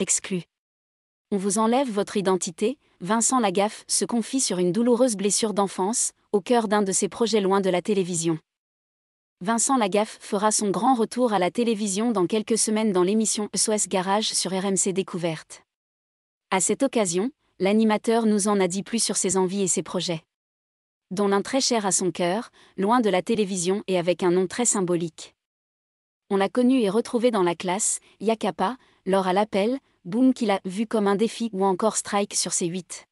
exclu. On vous enlève votre identité. Vincent Lagaffe se confie sur une douloureuse blessure d'enfance, au cœur d'un de ses projets loin de la télévision. Vincent Lagaffe fera son grand retour à la télévision dans quelques semaines dans l'émission SOS Garage sur RMC Découverte. À cette occasion, l'animateur nous en a dit plus sur ses envies et ses projets, dont l'un très cher à son cœur, loin de la télévision et avec un nom très symbolique. On l'a connu et retrouvé dans La Classe, Yakapa, L'Or à l'appel, Boom qu'il a vu comme un défi ou encore Strike sur C8.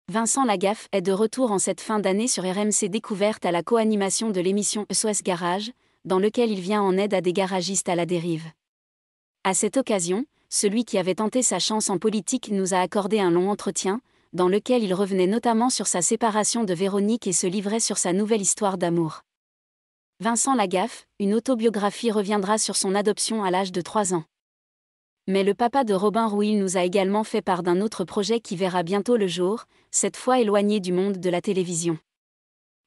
Vincent Lagaffe est de retour en cette fin d'année sur RMC Découverte à la co-animation de l'émission SOS Garage, dans lequel il vient en aide à des garagistes à la dérive. À cette occasion, celui qui avait tenté sa chance en politique nous a accordé un long entretien, dans lequel il revenait notamment sur sa séparation de Véronique et se livrait sur sa nouvelle histoire d'amour. Vincent Lagaffe, une autobiographie reviendra sur son adoption à l'âge de 3 ans. Mais le papa de Robin Rouil nous a également fait part d'un autre projet qui verra bientôt le jour, cette fois éloigné du monde de la télévision.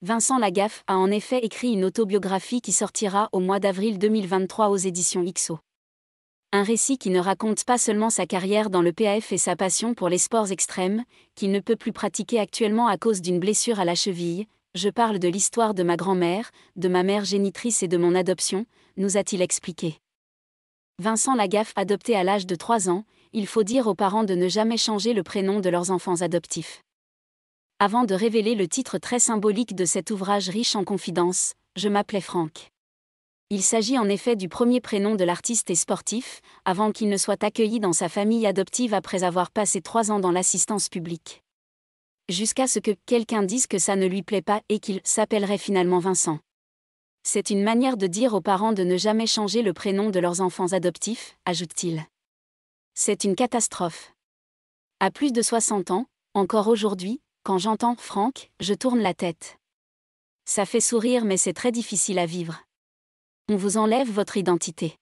Vincent Lagaffe a en effet écrit une autobiographie qui sortira au mois d'avril 2023 aux éditions XO. Un récit qui ne raconte pas seulement sa carrière dans le PAF et sa passion pour les sports extrêmes, qu'il ne peut plus pratiquer actuellement à cause d'une blessure à la cheville. Je parle de l'histoire de ma grand-mère, de ma mère génitrice et de mon adoption, nous a-t-il expliqué. Vincent Lagaffe adopté à l'âge de 3 ans, il faut dire aux parents de ne jamais changer le prénom de leurs enfants adoptifs. Avant de révéler le titre très symbolique de cet ouvrage riche en confidences, je m'appelais Franck. Il s'agit en effet du premier prénom de l'artiste et sportif, avant qu'il ne soit accueilli dans sa famille adoptive après avoir passé 3 ans dans l'assistance publique. Jusqu'à ce que quelqu'un dise que ça ne lui plaît pas et qu'il s'appellerait finalement Vincent. C'est une manière de dire aux parents de ne jamais changer le prénom de leurs enfants adoptifs, ajoute-t-il. C'est une catastrophe. À plus de 60 ans, encore aujourd'hui, quand j'entends Franck, je tourne la tête. Ça fait sourire mais c'est très difficile à vivre. On vous enlève votre identité.